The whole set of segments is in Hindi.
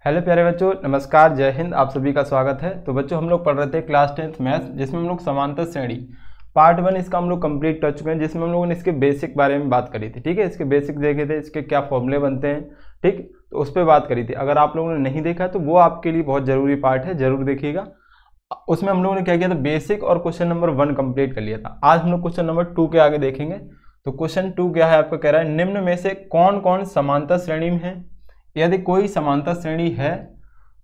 हेलो प्यारे बच्चों, नमस्कार, जय हिंद। आप सभी का स्वागत है। तो बच्चों, हम लोग पढ़ रहे थे क्लास 10th मैथ्स, जिसमें हम लोग समांतर श्रेणी पार्ट 1 इसका हम लोग कंप्लीट कर चुके हैं, जिसमें हम लोगों ने इसके बेसिक बारे में बात करी थी। ठीक है, इसके बेसिक देखे थे, इसके क्या फॉर्मूले बनते हैं, ठीक, तो उस पर बात करी थी। अगर आप लोगों ने नहीं देखा तो वो आपके लिए बहुत जरूरी पार्ट है, जरूर देखिएगा। उसमें हम लोगों ने क्या किया था, बेसिक और क्वेश्चन नंबर 1 कंप्लीट कर लिया था। आज हम लोग क्वेश्चन नंबर 2 के आगे देखेंगे। तो क्वेश्चन 2 क्या है, आपका कह रहा है निम्न में से कौन कौन समांतर श्रेणी में है। यदि कोई समांतर श्रेणी है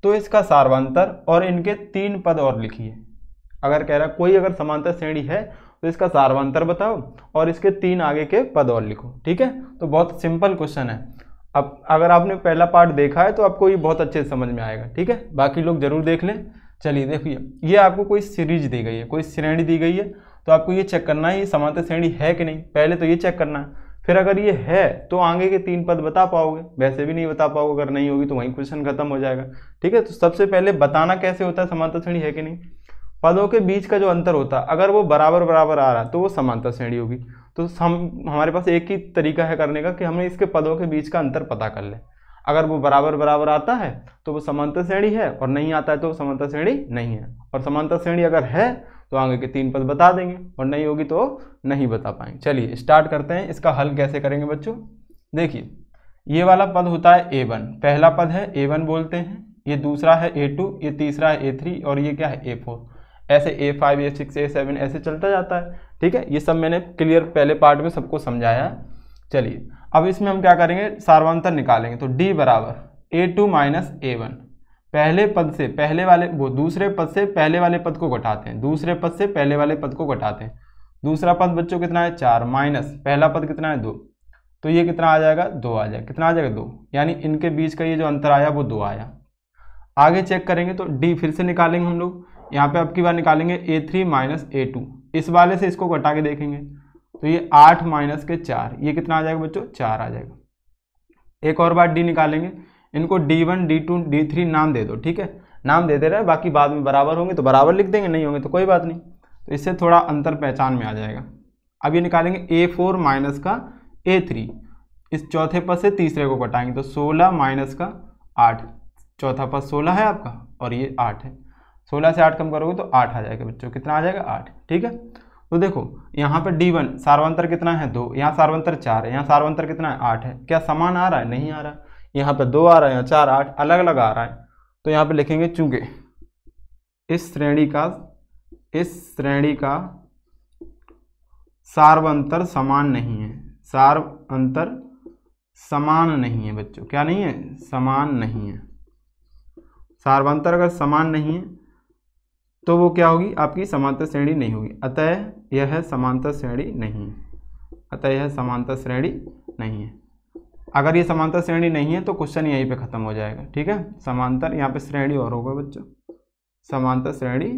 तो इसका सार्वंतर और इनके 3 पद और लिखिए। अगर कह रहा है कोई अगर समांतर श्रेणी है तो इसका सार्वंतर बताओ और इसके 3 आगे के पद और लिखो। ठीक है, तो बहुत सिंपल क्वेश्चन है। अब अगर आपने पहला पार्ट देखा है तो आपको ये बहुत अच्छे से समझ में आएगा। ठीक है, बाकी लोग जरूर देख लें। चलिए देखिए, ये आपको कोई सीरीज दी गई है, कोई श्रेणी दी गई है, तो आपको ये चेक करना है ये समांतर श्रेणी है कि नहीं। पहले तो ये चेक करना है, फिर अगर ये है तो आगे के 3 पद बता पाओगे, वैसे भी नहीं बता पाओगे। अगर नहीं होगी तो वहीं क्वेश्चन खत्म हो जाएगा। ठीक है, तो सबसे पहले बताना कैसे होता है समांतर श्रेणी है कि नहीं। पदों के बीच का जो अंतर होता है, अगर वो बराबर बराबर आ रहा है तो वो समांतर श्रेणी होगी। तो हमारे पास एक ही तरीका है करने का कि हमें इसके पदों के बीच का अंतर पता कर ले। अगर वो बराबर बराबर आता है तो वो समांतर श्रेणी है, और नहीं आता है तो वो समांतर श्रेणी नहीं है। और समांतर श्रेणी अगर है तो आगे के 3 पद बता देंगे, और नहीं होगी तो नहीं बता पाएंगे। चलिए स्टार्ट करते हैं। इसका हल कैसे करेंगे बच्चों। देखिए, ये वाला पद होता है A1, पहला पद है A1 बोलते हैं, ये दूसरा है A2, ये तीसरा है A3, और ये क्या है A4। ऐसे A5, A6, A7 ऐसे चलता जाता है। ठीक है, ये सब मैंने क्लियर पहले पार्ट में सबको समझाया है। चलिए अब इसमें हम क्या करेंगे, सार्वंतर निकालेंगे। तो D बराबर A2 माइनस A1, पहले पद से पहले वाले वो दूसरे पद से पहले वाले पद को घटाते हैं, दूसरे पद से पहले वाले पद को घटाते हैं। दूसरा पद बच्चों कितना है 4, माइनस पहला पद कितना है 2, तो ये कितना आ जाएगा 2 आ जाएगा। कितना आ जाएगा 2, यानी इनके बीच का ये जो अंतर आया वो 2 आया। आगे चेक करेंगे तो D फिर से निकालेंगे हम लोग। यहाँ पे अब की बार निकालेंगे A3 माइनस A2, इस वाले से इसको घटा के देखेंगे तो ये 8 माइनस के 4, ये कितना आ जाएगा बच्चों 4 आ जाएगा। एक और बार D निकालेंगे। इनको D1, D2, D3 नाम दे दो। ठीक है, नाम देते रहे, बाकी बाद में बराबर होंगे तो बराबर लिख देंगे, नहीं होंगे तो कोई बात नहीं। तो इससे थोड़ा अंतर पहचान में आ जाएगा। अब ये निकालेंगे A4 माइनस का A3, इस चौथे पद से तीसरे को घटाएंगे तो 16 माइनस का 8, चौथा पद 16 है आपका और ये 8 है। 16 से 8 कम करोगे तो 8 आ जाएगा बच्चों। कितना आ जाएगा 8। ठीक है, तो देखो यहाँ पर D1 सार्वंतर कितना है 2, यहाँ सार्वंतर 4 है, यहाँ सार्वंतर कितना है 8 है। क्या समान आ रहा है, नहीं आ रहा है। यहाँ पे 2 आ रहा है, यहाँ 4, 8 अलग अलग आ रहा है। तो यहाँ पे लिखेंगे चूंकि इस श्रेणी का सार्वंतर समान नहीं है, सार्वंतर समान नहीं है बच्चों। क्या नहीं है, समान नहीं है। सार्वंतर अगर समान नहीं है तो वो क्या होगी, आपकी समांतर श्रेणी नहीं होगी। अतः यह समांतर श्रेणी नहीं है। अतः यह समांतर श्रेणी नहीं है। अगर ये समांतर श्रेणी नहीं है तो क्वेश्चन यहीं पे खत्म हो जाएगा। ठीक है, समांतर यहाँ पे श्रेणी और होगा बच्चों, समांतर श्रेणी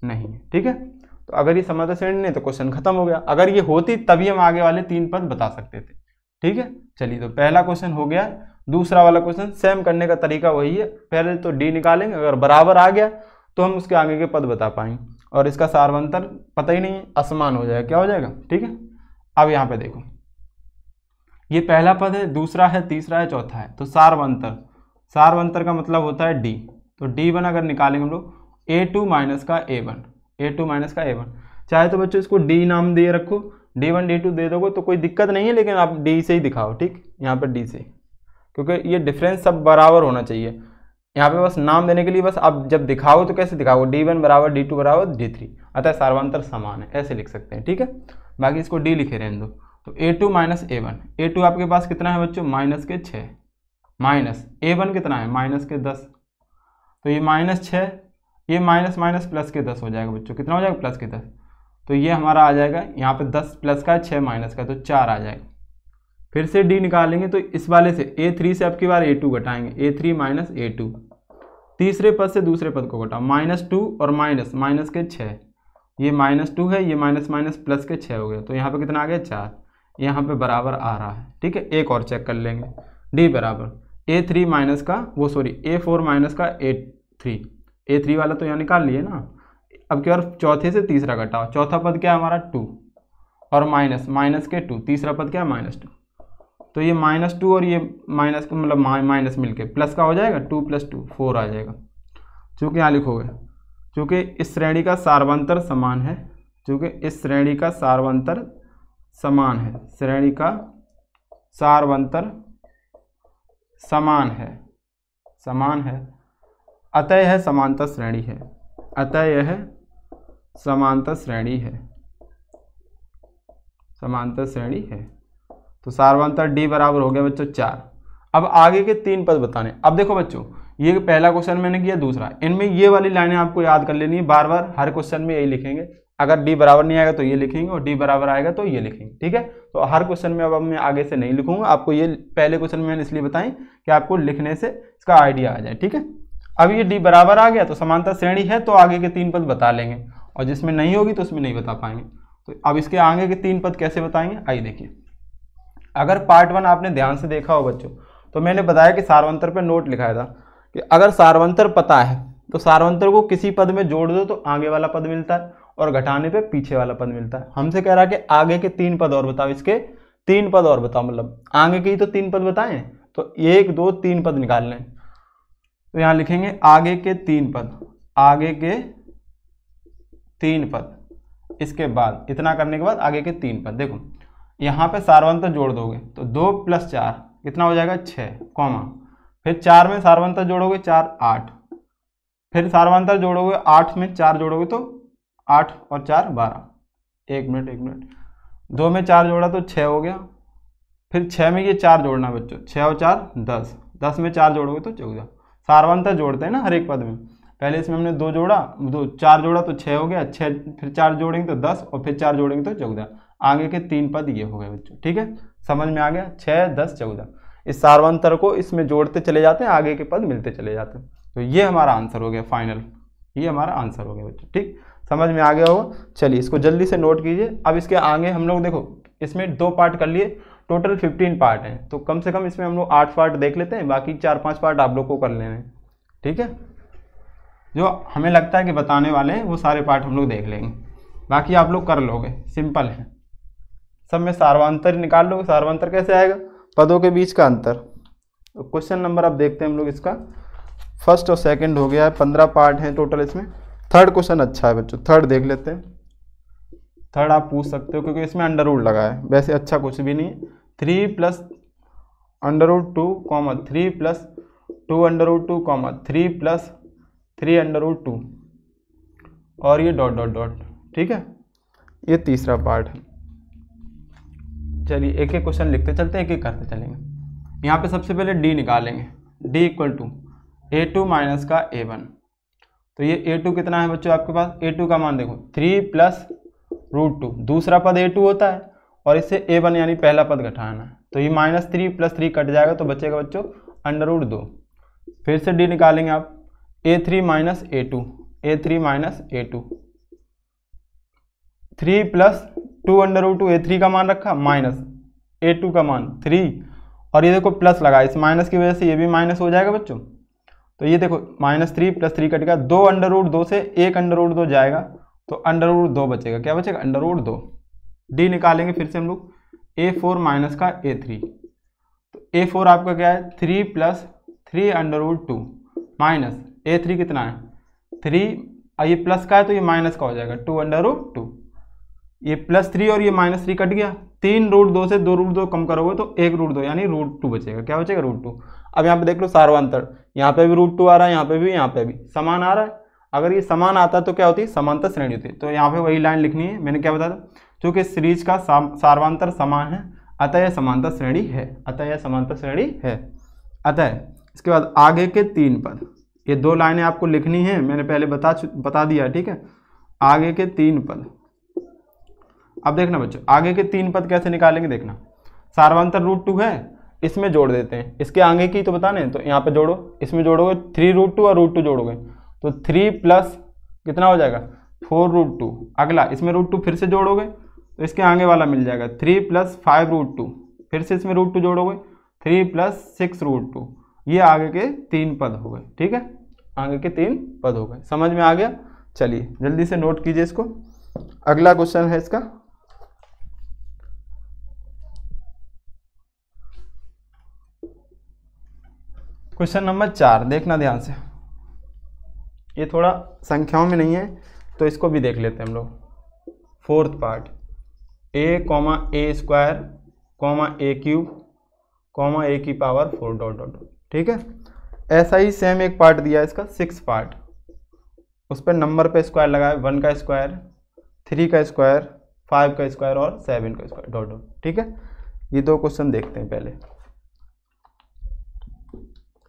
नहीं है। ठीक है, तो अगर ये समांतर श्रेणी नहीं तो क्वेश्चन खत्म हो गया। अगर ये होती तभी हम आगे वाले 3 पद बता सकते थे। ठीक है, चलिए तो पहला क्वेश्चन हो गया। दूसरा वाला क्वेश्चन सेम करने का तरीका वही है। पहले तो D निकालेंगे, अगर बराबर आ गया तो हम उसके आगे के पद बता पाएंगे, और इसका सार्वंतर पता ही नहीं है, असमान हो जाएगा। क्या हो जाएगा, ठीक है। अब यहाँ पे देखो, ये पहला पद है, दूसरा है, तीसरा है, चौथा है। तो सार्वंतर का मतलब होता है D। तो D1 अगर निकालेंगे हम लोग A2 माइनस का A1, A2 माइनस का A1। चाहे तो बच्चों इसको D नाम दिए रखो, D1 D2 दे दोगे तो कोई दिक्कत नहीं है, लेकिन आप D से ही दिखाओ। ठीक, यहाँ पर D से, क्योंकि ये डिफरेंस सब बराबर होना चाहिए। यहाँ पे बस नाम देने के लिए, बस आप जब दिखाओ तो कैसे दिखाओ, D1 बराबर D2 बराबर D3, अतः सार्वंतर समान है, ऐसे लिख सकते हैं। ठीक है, बाकी इसको D लिखे रहने दो। तो A2 माइनस A1, A2 आपके पास कितना है बच्चों माइनस के 6, माइनस A1 कितना है माइनस के 10, तो ये माइनस 6, ये माइनस माइनस प्लस के 10 हो जाएगा बच्चों। कितना हो जाएगा प्लस के 10, तो ये हमारा आ जाएगा यहाँ पे 10 प्लस का 6 माइनस का, तो 4 आ जाएगा। फिर से D निकालेंगे तो इस वाले से A3 से अब की बार A2 घटाएंगे, A3 माइनस A2, तीसरे पद से दूसरे पद को घटाओ, -2 और माइनस माइनस के 6, ये -2 है, ये माइनस माइनस प्लस के 6 हो गया। तो यहाँ पे कितना आ गया 4, यहाँ पे बराबर आ रहा है। ठीक है, एक और चेक कर लेंगे। D बराबर A3 माइनस का A4 माइनस का A3, A3 वाला तो यहाँ निकाल लिए ना। अब की बार चौथे से तीसरा घटाओ, चौथा पद क्या है हमारा 2, और माइनस माइनस के 2, तीसरा पद क्या है -2, तो ये -2 और ये माइनस मतलब माइनस मिलके प्लस का हो जाएगा, 2 + 2 4 आ जाएगा। चूँकि यहाँ लिखोगे चूँकि इस श्रेणी का सार्वंतर समान है, चूँकि इस श्रेणी का सार्वंतर समान है, श्रेणी का सार्वंतर समान है, अतः यह समांतर श्रेणी है, अतः यह समांतर श्रेणी है, समांतर श्रेणी है। तो सार्वंतर D बराबर हो गया बच्चों 4। अब आगे के 3 पद बताने। अब देखो बच्चों, ये पहला क्वेश्चन मैंने किया, दूसरा, इनमें ये वाली लाइनें आपको याद कर लेनी है, बार बार हर क्वेश्चन में यही लिखेंगे। अगर D बराबर नहीं आएगा तो ये लिखेंगे और D बराबर आएगा तो ये लिखेंगे, ठीक है। तो हर क्वेश्चन में अब मैं आगे से नहीं लिखूंगा, आपको ये पहले क्वेश्चन में मैंने इसलिए बताई कि आपको लिखने से इसका आइडिया आ जाए, ठीक है। अब ये D बराबर आ गया तो समांतर श्रेणी है, तो आगे के 3 पद बता लेंगे, और जिसमें नहीं होगी तो उसमें नहीं बता पाएंगे। तो अब इसके आगे के 3 पद कैसे बताएंगे, आइए देखिए। अगर पार्ट 1 आपने ध्यान से देखा हो बच्चों, तो मैंने बताया कि सार्वंतर पे नोट लिखाया था कि अगर सार्वंतर पता है तो सार्वंतर को किसी पद में जोड़ दो तो आगे वाला पद मिलता है, और घटाने पे पीछे वाला पद मिलता है। हमसे कह रहा है कि आगे के 3 पद और बताओ, इसके 3 पद और बताओ, मतलब आगे के ही तो 3 पद बताएं, तो 1 2 3 पद निकाल लें। तो यहाँ लिखेंगे आगे के 3 पद, आगे के 3 पद, इसके बाद इतना करने के बाद आगे के 3 पद। देखो यहाँ पे सार्वंतर जोड़ दोगे तो 2 + 4 कितना हो जाएगा 6, कॉमा, फिर 4 में सार्वंतर जोड़ोगे 4 8, फिर सार्वंतर जोड़ोगे 8 में 4 जोड़ोगे तो 8 और 4 12। 1 मिनट 2 में 4 जोड़ा तो 6 हो गया, फिर 6 में ये 4 जोड़ना बच्चों, 6 और 4 10, 10 में 4 जोड़ोगे तो 14। सार्वंतर जोड़ते हैं ना हर एक पद में, पहले इसमें हमने 2 जोड़ा, 4 जोड़ा तो 6 हो गया, 6 फिर 4 जोड़ेंगे तो 10 और फिर 4 जोड़ेंगे तो 14। आगे के 3 पद ये हो गए बच्चों, ठीक है, समझ में आ गया। 6 10 14, इस सार्वंतर को इसमें जोड़ते चले जाते हैं, आगे के पद मिलते चले जाते हैं। तो ये हमारा आंसर हो गया फाइनल, ये हमारा आंसर हो गया बच्चों, ठीक, समझ में आ गया होगा। चलिए इसको जल्दी से नोट कीजिए। अब इसके आगे हम लोग देखो, इसमें 2 पार्ट कर लिए, टोटल 15 पार्ट हैं, तो कम से कम इसमें हम लोग 8 पार्ट देख लेते हैं, बाकी 4-5 पार्ट आप लोग को कर लेने हैं, ठीक है। जो हमें लगता है कि बताने वाले हैं वो सारे पार्ट हम लोग देख लेंगे, बाकी आप लोग कर लोगे, सिंपल है। सब में सार्वंतर निकाल लोगे। सार्वंतर कैसे आएगा, पदों के बीच का अंतर। तो क्वेश्चन नंबर अब देखते हैं हम लोग इसका, फर्स्ट और सेकंड हो गया है, 15 पार्ट हैं टोटल इसमें। थर्ड क्वेश्चन अच्छा है बच्चों, थर्ड देख लेते हैं। थर्ड आप पूछ सकते हो क्योंकि इसमें अंडर रूट लगा है, वैसे अच्छा कुछ भी नहीं है। 3 + √2, 3 + 2√2, 3 + 3√2 और ये डॉट डॉट डॉट, ठीक है। ये तीसरा पार्ट है। चलिए एक एक क्वेश्चन लिखते चलते हैं, एक एक करते चलेंगे। यहाँ पे सबसे पहले D निकालेंगे, D = A2 - का A1। तो ये A2 कितना है बच्चों आपके पास, A2 का मान देखो 3 + √2, दूसरा पद A2 होता है और इससे A1 यानी पहला पद घटाना है, तो ये -3 + 3 कट जाएगा तो बचेगा बच्चों √2। फिर से D निकालेंगे आप, A3 - A2, A3 - A2, 3 + 2√2, A3 का मान रखा माइनस A2 का मान 3, और ये देखो प्लस लगा, इस माइनस की वजह से ये भी माइनस हो जाएगा बच्चों। तो ये देखो -3 + 3 कट गया, 2 √2 से 1 √2 जाएगा तो √2 बचेगा, क्या बचेगा √2। D निकालेंगे फिर से हम लोग, A4 - का A3। तो A4 आपका क्या है 3 + 3√2 माइनस A3 कितना है 3, ये प्लस का है तो ये माइनस का हो जाएगा 2√2। ये +3 और ये -3 कट गया, 3√2 से 2√2 कम करोगे तो 1√2 यानी √2 बचेगा, क्या बचेगा √2। अब यहाँ पे देख लो सार्वंतर, यहाँ पे भी √2 आ रहा है, यहाँ पे भी समान आ रहा है। अगर ये समान आता तो क्या होती, समांतर श्रेणी होती। तो यहाँ पे वही लाइन लिखनी है, मैंने क्या बताया था, चूँकि सीरीज का सार्वंतर समान है अतः यह समांतर श्रेणी है, अतः यह समांतर श्रेणी है। अतः इसके बाद आगे के 3 पद, ये 2 लाइनें आपको लिखनी है, मैंने पहले बता दिया, ठीक है। आगे के 3 पद, अब देखना बच्चों आगे के 3 पद कैसे निकालेंगे, देखना सार्वंतर √2 है, इसमें जोड़ देते हैं, इसके आगे की तो बताने हैं, तो यहाँ पे जोड़ो, इसमें जोड़ोगे 3√2 और √2 जोड़ोगे तो 3 + कितना हो जाएगा 4√2। अगला इसमें √2 फिर से जोड़ोगे तो इसके आगे वाला मिल जाएगा 3 + 5√2, फिर से इसमें √2 जोड़ोगे 3 + 6√2। ये आगे के 3 पद हो गए, ठीक है, आगे के 3 पद हो गए, समझ में आ गया। चलिए जल्दी से नोट कीजिए इसको। अगला क्वेश्चन है इसका, क्वेश्चन नंबर 4 देखना ध्यान से, ये थोड़ा संख्याओं में नहीं है तो इसको भी देख लेते हैं हम लोग। Fourth part, a comma A square comma A cube comma A की पावर 4 डॉट डॉट, ठीक है। ऐसा ही सेम एक पार्ट दिया है इसका 6 पार्ट, उस पर नंबर पे स्क्वायर लगाए, 1 का स्क्वायर, 3 का स्क्वायर, 5 का स्क्वायर और 7 का स्क्वायर डॉट डॉट, ठीक है। ये दो क्वेश्चन देखते हैं पहले,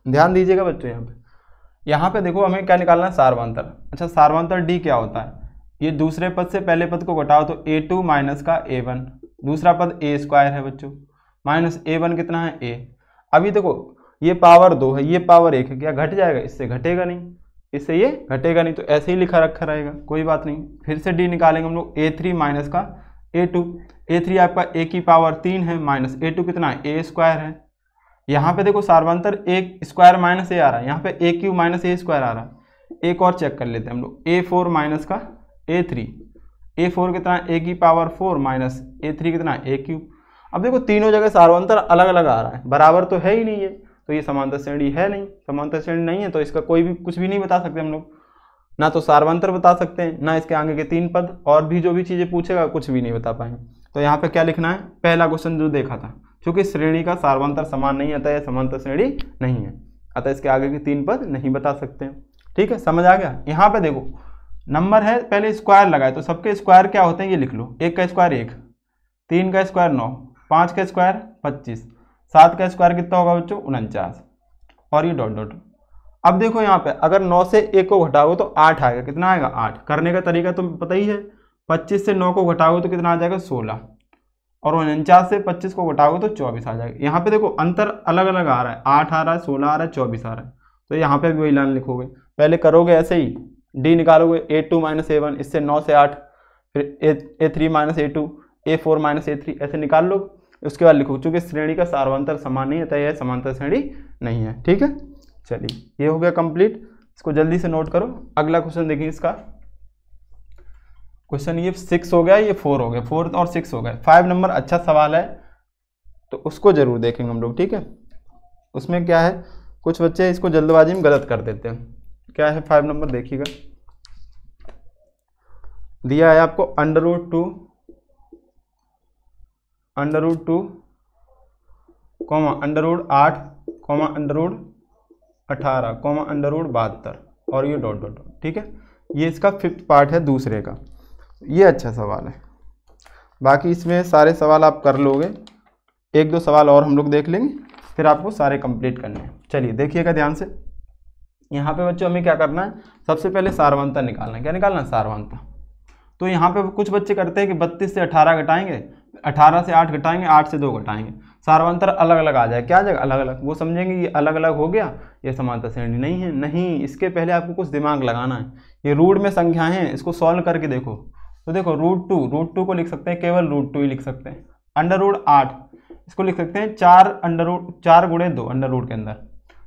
ध्यान दीजिएगा बच्चों। यहाँ पे देखो हमें क्या निकालना है, सार्वंतर। अच्छा, सार्वंतर डी क्या होता है, ये दूसरे पद से पहले पद को घटाओ तो a2 माइनस का a1, दूसरा पद a स्क्वायर है बच्चों, माइनस a1 कितना है a। अभी देखो ये पावर 2 है, ये पावर 1 है, क्या घट जाएगा, इससे घटेगा नहीं, इससे ये घटेगा नहीं, तो ऐसे ही लिखा रखा रहेगा, कोई बात नहीं। फिर से डी निकालेंगे हम लोग, a3 माइनस का a2, a3 आपका a की पावर 3 है, माइनस a2 कितना है a स्क्वायर है। यहाँ पे देखो सार्वंतर a स्क्वायर माइनस a आ रहा है, यहाँ पे a cube minus a square आ रहा है। एक और चेक कर लेते हैं हम लोग, a4 माइनस का a3, a4 कितना है a की पावर 4 माइनस a3 कितना है a क्यूब। अब देखो तीनों जगह सार्वंतर अलग अलग आ रहा है, बराबर तो है ही नहीं है, तो ये समांतर श्रेणी है नहीं, समांतर श्रेणी नहीं है तो इसका कोई भी कुछ भी नहीं बता सकते हम लोग, ना तो सार्वंतर बता सकते हैं, ना इसके आगे के 3 पद, और भी जो भी चीज़ें पूछेगा कुछ भी नहीं बता पाएंगे। तो यहाँ पे क्या लिखना है, पहला क्वेश्चन जो देखा था, क्योंकि श्रेणी का सार्वंतर समान नहीं आता है, समांतर श्रेणी नहीं है, अतः इसके आगे के 3 पद नहीं बता सकते हैं, ठीक है, समझ आ गया। यहाँ पे देखो नंबर है, पहले स्क्वायर लगाए तो सबके स्क्वायर क्या होते हैं ये लिख लो, 1 का स्क्वायर 1, 3 का स्क्वायर 9, 5 का स्क्वायर 25, 7 का स्क्वायर कितना होगा बच्चों 49, और ये डॉट डॉट। अब देखो यहाँ पे अगर 9 से 1 को घटाओगे तो 8 आएगा, कितना आएगा 8। करने का तरीका तो पता ही है, 25 से 9 को घटाओगे तो कितना आ जाएगा 16, और 49 से 25 को घटाओगे तो 24 आ जाएगा। यहाँ पे देखो अंतर अलग अलग आ रहा है, 8 आ रहा है, 16 आ रहा है, 24 आ रहा है, तो यहाँ पे भी वही लाइन लिखोगे। पहले करोगे ऐसे ही, डी निकालोगे a2 माइनस a1, इससे 9 से 8, फिर a3 minus a2, a4 minus a3, ऐसे निकाल लो। उसके बाद लिखो, चूंकि श्रेणी का सार्वंतर समान नहीं है, यह समांतर श्रेणी नहीं है, ठीक है। चलिए ये हो गया कंप्लीट, इसको जल्दी से नोट करो। अगला क्वेश्चन देखिए इसका, क्वेश्चन ये 6 हो गया, ये 4 हो गया, 4 और 6 हो गए। 5 नंबर अच्छा सवाल है तो उसको जरूर देखेंगे हम लोग, ठीक है। उसमें क्या है, कुछ बच्चे इसको जल्दबाजी में गलत कर देते हैं। क्या है 5 नंबर देखिएगा, दिया है आपको √2 कॉमा √8 कॉमा √18 कॉमा √72 और ये डॉट डॉट, ठीक है। ये इसका 5th पार्ट है दूसरे का, ये अच्छा सवाल है। बाकी इसमें सारे सवाल आप कर लोगे, 1-2 सवाल और हम लोग देख लेंगे, फिर आपको सारे कंप्लीट करने हैं। चलिए देखिएगा ध्यान से, यहाँ पे बच्चों हमें क्या करना है, सबसे पहले सार्वंतर निकालना है। क्या निकालना है, सार्वंतर। तो यहाँ पे कुछ बच्चे करते हैं कि 32 से 18 घटाएंगे, 18 से 8 घटाएंगे, 8 से 2 घटाएंगे, सार्वंतर अलग अलग आ जाए। क्या आ जाएगा, अलग अलग। वो समझेंगे ये अलग अलग हो गया, ये समांतर श्रेणी नहीं है। नहीं, इसके पहले आपको कुछ दिमाग लगाना है। ये रूट में संख्याएं हैं, इसको सॉल्व करके देखो। तो देखो √2 को लिख सकते हैं, केवल √2 ही लिख सकते हैं। √8 इसको लिख सकते हैं 4 गुणे 2, अंडर रूट के अंदर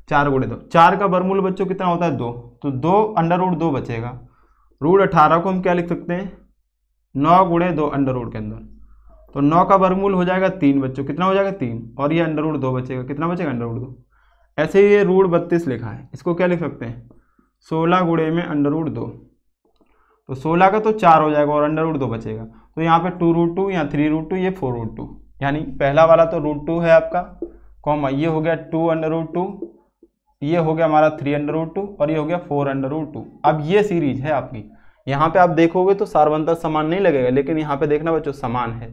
4 गुणे 2। 4 का वर्गमूल बच्चों कितना होता है 2, तो 2 √2 बचेगा। √18 को हम क्या लिख सकते हैं, 9 गुणे 2 अंडर रूट के अंदर, तो 9 का वर्गमूल हो जाएगा 3 बच्चों, कितना हो जाएगा 3, और ये √2 बचेगा, कितना बचेगा √2। ऐसे ही ये √32 लिखा है, इसको क्या लिख सकते हैं 16 गुणे में √2, तो 16 का तो 4 हो जाएगा और √2 बचेगा। तो यहाँ पे 2√2 या 3√2, ये 4√2, यानी पहला वाला तो √2 है आपका, कॉमा ये हो गया 2√2, ये हो गया हमारा 3√2 और ये हो गया 4√2। अब ये सीरीज है आपकी। यहाँ पे आप देखोगे तो सार्वंतर समान नहीं लगेगा, लेकिन यहाँ पे देखना बच्चों समान है,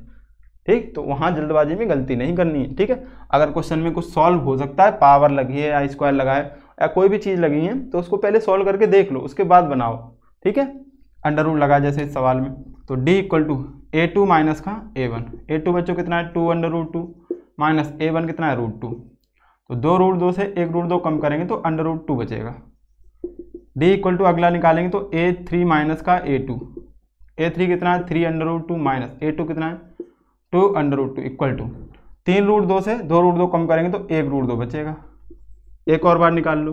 ठीक। तो वहाँ जल्दबाजी में गलती नहीं करनी है, ठीक है। अगर क्वेश्चन में कुछ सॉल्व हो सकता है, पावर लगी है या स्क्वायर लगा है या कोई भी चीज़ लगी है, तो उसको पहले सॉल्व करके देख लो, उसके बाद बनाओ, ठीक है। अंडर रूट लगा जैसे इस सवाल में, तो D = a2 माइनस का a1। a2 बच्चों कितना है 2√2 माइनस a1 कितना है √2, तो 2√2 से 1√2 कम करेंगे तो √2 बचेगा। D = अगला निकालेंगे तो a3 माइनस का a2, a3 कितना है 3√2 माइनस a2 कितना है 2√2 इक्वल टू 3√2 से 2√2 कम करेंगे तो 1√2 बचेगा। एक और बार निकाल लो,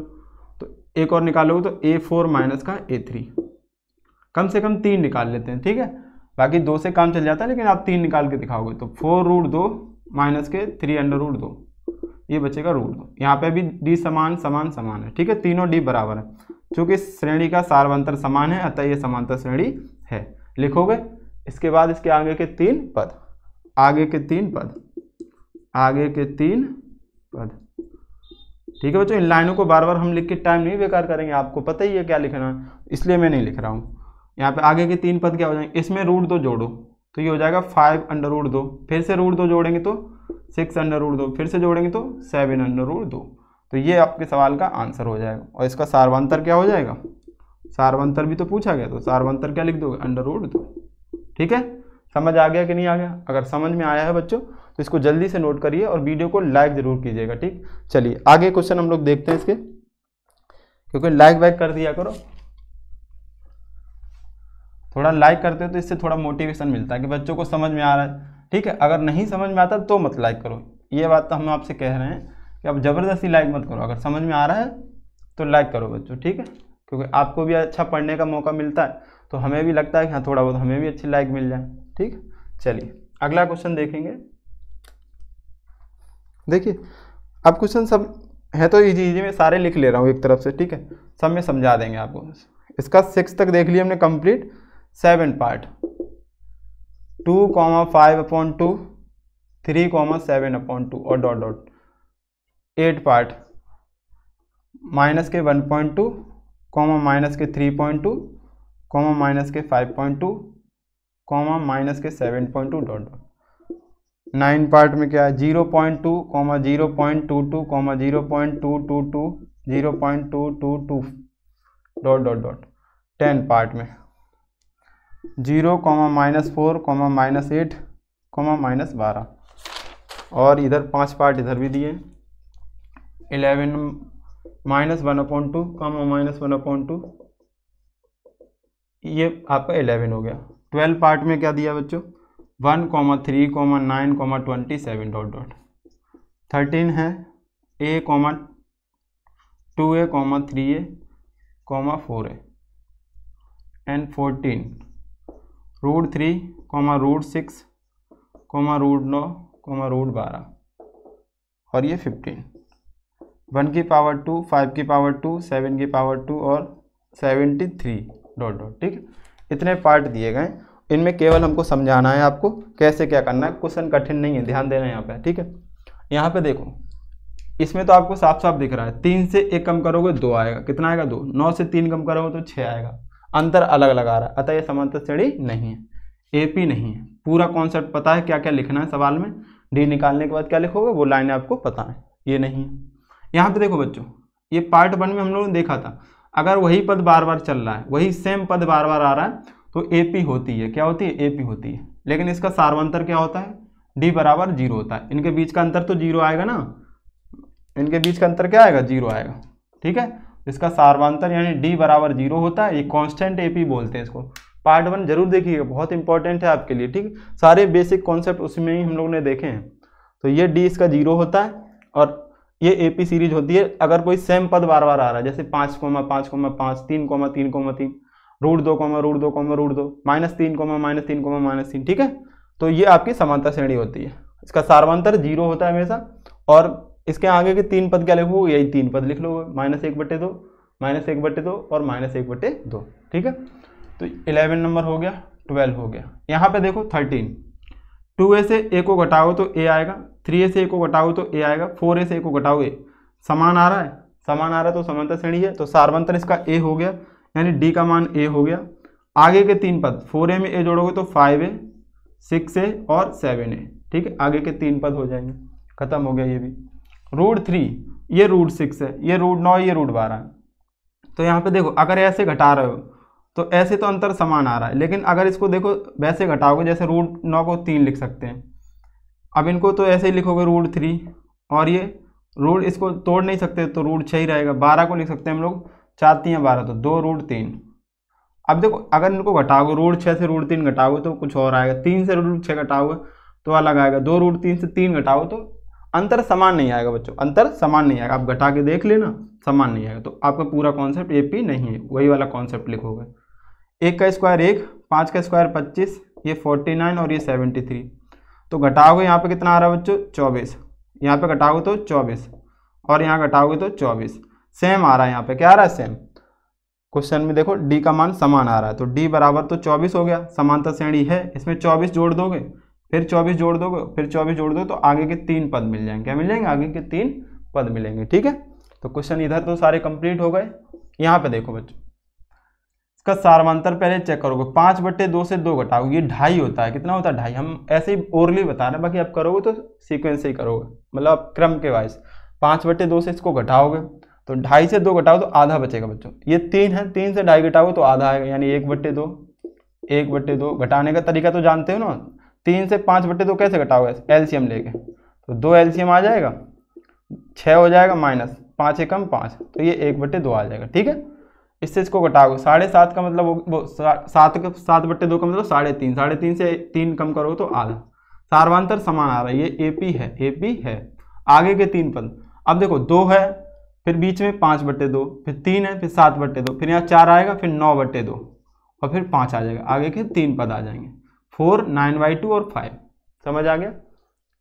तो एक और निकालोगे तो a4 माइनस का a3, कम से कम 3 निकाल लेते हैं, ठीक है। बाकी 2 से काम चल जाता है, लेकिन आप 3 निकाल के दिखाओगे तो 4√2 माइनस के 3√2, ये बचेगा √2। यहाँ पे भी डी समान समान समान है, ठीक है, तीनों डी बराबर है। चूँकि श्रेणी का सार्वंतर समान है अतः ये समांतर श्रेणी है। लिखोगे। इसके बाद इसके आगे के 3 पद, आगे के 3 पद, आगे के 3 पद, ठीक है बच्चों। इन लाइनों को बार बार हम लिख के टाइम नहीं बेकार करेंगे, आपको पता ही है क्या लिखना है, इसलिए मैं नहीं लिख रहा हूँ। यहाँ पे आगे के 3 पद क्या हो जाएंगे, इसमें √2 जोड़ो तो ये हो जाएगा 5√2, फिर से √2 जोड़ेंगे तो 6√2, फिर से जोड़ेंगे तो 7√2। तो ये आपके सवाल का आंसर हो जाएगा। और इसका सार्वंतर क्या हो जाएगा, सार्वंतर भी तो पूछा गया, तो सार्वंतर क्या लिख दोगे, √2। ठीक है, समझ आ गया कि नहीं आ गया? अगर समझ में आया है बच्चों तो इसको जल्दी से नोट करिए और वीडियो को लाइक जरूर कीजिएगा। ठीक, चलिए आगे क्वेश्चन हम लोग देखते हैं इसके, क्योंकि लाइक वाइक कर दिया करो, थोड़ा लाइक करते हो तो इससे थोड़ा मोटिवेशन मिलता है कि बच्चों को समझ में आ रहा है। ठीक है, अगर नहीं समझ में आता तो मत लाइक करो, ये बात तो हम आपसे कह रहे हैं कि अब ज़बरदस्ती लाइक मत करो, अगर समझ में आ रहा है तो लाइक करो बच्चों। ठीक है, क्योंकि आपको भी अच्छा पढ़ने का मौका मिलता है तो हमें भी लगता है कि हाँ थोड़ा बहुत हमें भी अच्छी लाइक मिल जाए। ठीक, चलिए अगला क्वेश्चन देखेंगे। देखिए अब क्वेश्चन सब है तो इजी में सारे लिख ले रहा हूँ एक तरफ से, ठीक है, सब में समझा देंगे आपको। इसका 6 तक देख लिया हमने कंप्लीट, 7 पार्ट, 2,5/2, 3,7/2 और डॉट डॉट, 8 पार्ट, माइनस के 1.2, माइनस के 3.2, माइनस के 5.2, माइनस के 7.2 डॉट डॉट। 9 पार्ट में क्या है, 0.2, 0.22, 0.222, 0.222 डॉट डॉट डॉट। 10 पार्ट में 0, -4, -8, -12 और इधर 5 पार्ट इधर भी दिए। 11 -1/2, -1/2, ये आपका 11 हो गया। 12 पार्ट में क्या दिया बच्चों, 1, 3, 9, 27 डॉट डॉट। 13 है a, 2a, 3a, 4a and 14 √3, √6, √9, √12 और ये 15। 1 की पावर 2, 5 की पावर 2, 7 की पावर 2 और 73 डॉट डॉट। ठीक, इतने पार्ट दिए गए, इनमें केवल हमको समझाना है आपको कैसे क्या करना है। क्वेश्चन कठिन नहीं है, ध्यान देना यहाँ पे। ठीक है, यहाँ पे देखो, इसमें तो आपको साफ साफ दिख रहा है, 3 से 1 कम करोगे 2 आएगा, कितना आएगा 2। 9 से 3 कम करोगे तो 6 आएगा, अंतर अलग अलग आ रहा है, अतः ये समांतर श्रेणी नहीं है, एपी नहीं है। पूरा कॉन्सेप्ट पता है क्या क्या लिखना है सवाल में, डी निकालने के बाद क्या लिखोगे वो लाइन आपको पता है, ये नहीं है। यहाँ पे देखो बच्चों, ये पार्ट 1 में हम लोगों ने देखा था, अगर वही पद बार बार चल रहा है, वही सेम पद बार बार आ रहा है तो एपी होती है। क्या होती है, एपी होती है। लेकिन इसका सार्वंतर क्या होता है, डी बराबर 0 होता है। इनके बीच का अंतर तो 0 आएगा ना, इनके बीच का अंतर क्या आएगा, 0 आएगा। ठीक है, इसका सार्वंतर यानी डी बराबर 0 होता है, ये कांस्टेंट एपी बोलते हैं इसको। पार्ट 1 जरूर देखिएगा, बहुत इंपॉर्टेंट है आपके लिए। ठीक, सारे बेसिक कॉन्सेप्ट उसमें ही हम लोग ने देखे हैं। तो ये डी इसका 0 होता है और ये एपी सीरीज होती है अगर कोई सेम पद बार बार आ रहा है, जैसे 5, 5, 5, 3, 3, 3, √2, √2, √2, -3, -3, -3। ठीक है, तो ये आपकी समांतर श्रेणी होती है। इसका सार्वंतर 0 होता है हमेशा, और इसके आगे के 3 पद क्या लिखोगे, यही 3 पद लिख लोगे, -1/2, -1/2 और -1/2। ठीक है, तो 11 नंबर हो गया, 12 हो गया। यहाँ पे देखो 13, 2a से a को घटाओ तो a आएगा, 3a से a को घटाओ तो a आएगा, 4a से a को घटाओगे, समान आ रहा है, समान आ रहा है तो समांतर श्रेणी है, तो सार्वंतर इसका a हो गया, यानी d का मान a हो गया। आगे के 3 पद, 4a में a जोड़ोगे तो 5a, 6a और 7a। ठीक है, आगे के 3 पद हो जाएंगे, खत्म हो गया ये भी। √3, ये √6 है, ये √9, ये √12 है। तो यहाँ पे देखो, अगर ऐसे घटा रहे हो तो ऐसे तो अंतर समान आ रहा है, लेकिन अगर इसको देखो वैसे घटाओगे, जैसे √9 को 3 लिख सकते हैं, अब इनको तो ऐसे ही लिखोगे √3, और ये इसको तोड़ नहीं सकते तो √6 ही रहेगा। 12 को लिख सकते हैं हम लोग, 4 3 12, तो 2 √3। अब देखो अगर इनको घटाओगे, √6 से √3 घटाओगे तो कुछ और आएगा, 3 से √6 घटाओगे तो अलग आएगा, 2 √3 से 3 घटाओ तो अंतर समान नहीं आएगा बच्चों, अंतर समान नहीं आएगा। आप घटा के देख लेना, समान नहीं आएगा, तो आपका पूरा कॉन्सेप्ट एपी नहीं है, वही वाला कॉन्सेप्ट लिखोगे। 1 का स्क्वायर 1, 5 का स्क्वायर 25, ये 49 और ये 73, तो घटाओगे यहाँ पे कितना आ रहा है बच्चों, 24, यहाँ पे घटाओगे तो 24 और यहाँ घटाओगे तो 24। सेम आ रहा है, यहाँ पे क्या आ रहा है सेम। क्वेश्चन में देखो डी का मान समान आ रहा है, तो डी बराबर तो 24 हो गया, समांतर श्रेणी है, इसमें 24 जोड़ दोगे, फिर 24 जोड़ दोगे, फिर 24 जोड़ दो तो आगे के 3 पद मिल जाएंगे। क्या मिल जाएंगे? आगे के 3 पद मिलेंगे। ठीक है, तो क्वेश्चन इधर तो सारे कंप्लीट हो गए। यहाँ पे देखो बच्चों, इसका सारवांतर पहले चेक करोगे, 5/2 से 2 घटाओगे, ये 2.5 होता है। कितना होता है? 2.5। हम ऐसे ही ओरली बता रहे हैं, बाकी आप करोगे तो सीक्वेंस से ही करोगे, मतलब क्रम के वाइज। 5/2 से इसको घटाओगे तो 2.5 से 2 घटाओ तो आधा बचेगा बच्चों। ये 3 है, 3 से 2.5 घटाओगे तो आधा आएगा, यानी 1/2। 1/2 घटाने का तरीका तो जानते हो ना, 3 से 5/2 कैसे घटाओगे? एलसीएम लेके, तो 2 एलसीएम आ जाएगा, 6 हो जाएगा, माइनस 5 एकम 5, तो ये 1/2 आ जाएगा। ठीक है, इससे इसको घटाओगे, 7.5 का मतलब वो 7/2 का मतलब 3.5, 3.5 से 3 कम करोगे तो आधा। सारवांतर समान आ रहा है, ये एपी है, एपी है। आगे के 3 पद, अब देखो 2 है, फिर बीच में 5/2, फिर 3 है, फिर 7/2, फिर यहाँ 4 आएगा, फिर 9/2 और फिर 5 आ जाएगा। आगे के 3 पद आ जाएंगे, 4, 9/2 और 5। समझ आ गया?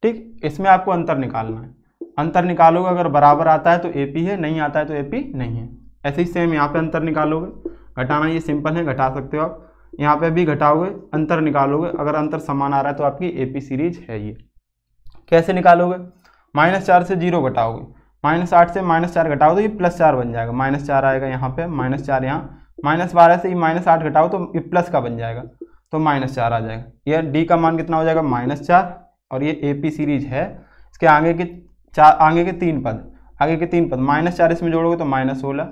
ठीक, इसमें आपको अंतर निकालना है। अंतर निकालोगे, अगर बराबर आता है तो एपी है, नहीं आता है तो एपी नहीं है। ऐसे ही सेम यहाँ पे अंतर निकालोगे, घटाना ये सिंपल है, घटा सकते हो आप। यहाँ पे भी घटाओगे, अंतर निकालोगे, अगर अंतर समान आ रहा है तो आपकी एपी सीरीज है ये। कैसे निकालोगे? -4 से 0 घटाओगे, -8 से -4 घटाओ तो ये +4 बन जाएगा, -4 आएगा यहाँ पे, -4 यहाँ, -12 से ये -8 घटाओ तो ये प्लस का बन जाएगा, तो -4 आ जाएगा। ये डी का मान कितना हो जाएगा? -4। और ये एपी सीरीज है, इसके आगे के 3 पद, आगे के 3 पद -4 इसमें जोड़ोगे तो -16,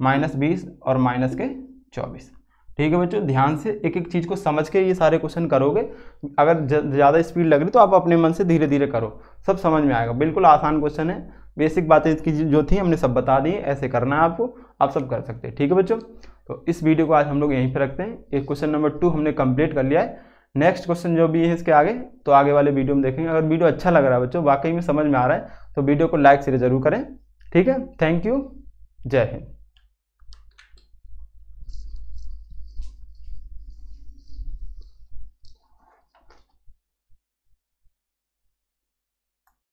-20 और -24। ठीक है बच्चों, ध्यान से एक एक चीज़ को समझ के ये सारे क्वेश्चन करोगे। अगर ज़्यादा स्पीड लग रही तो आप अपने मन से धीरे धीरे करो, सब समझ में आएगा। बिल्कुल आसान क्वेश्चन है, बेसिक बातें इसकी जो थी हमने सब बता दी, ऐसे करना है आपको, आप सब कर सकते हैं। ठीक है बच्चों, तो इस वीडियो को आज हम लोग यहीं पर रखते हैं। ये क्वेश्चन नंबर 2 हमने कंप्लीट कर लिया है। नेक्स्ट क्वेश्चन जो भी है इसके आगे, तो आगे वाले वीडियो में देखेंगे। अगर वीडियो अच्छा लग रहा है बच्चों, वाकई में समझ में आ रहा है, तो वीडियो को लाइक शेयर जरूर करें। ठीक है, थैंक यू, जय हिंद।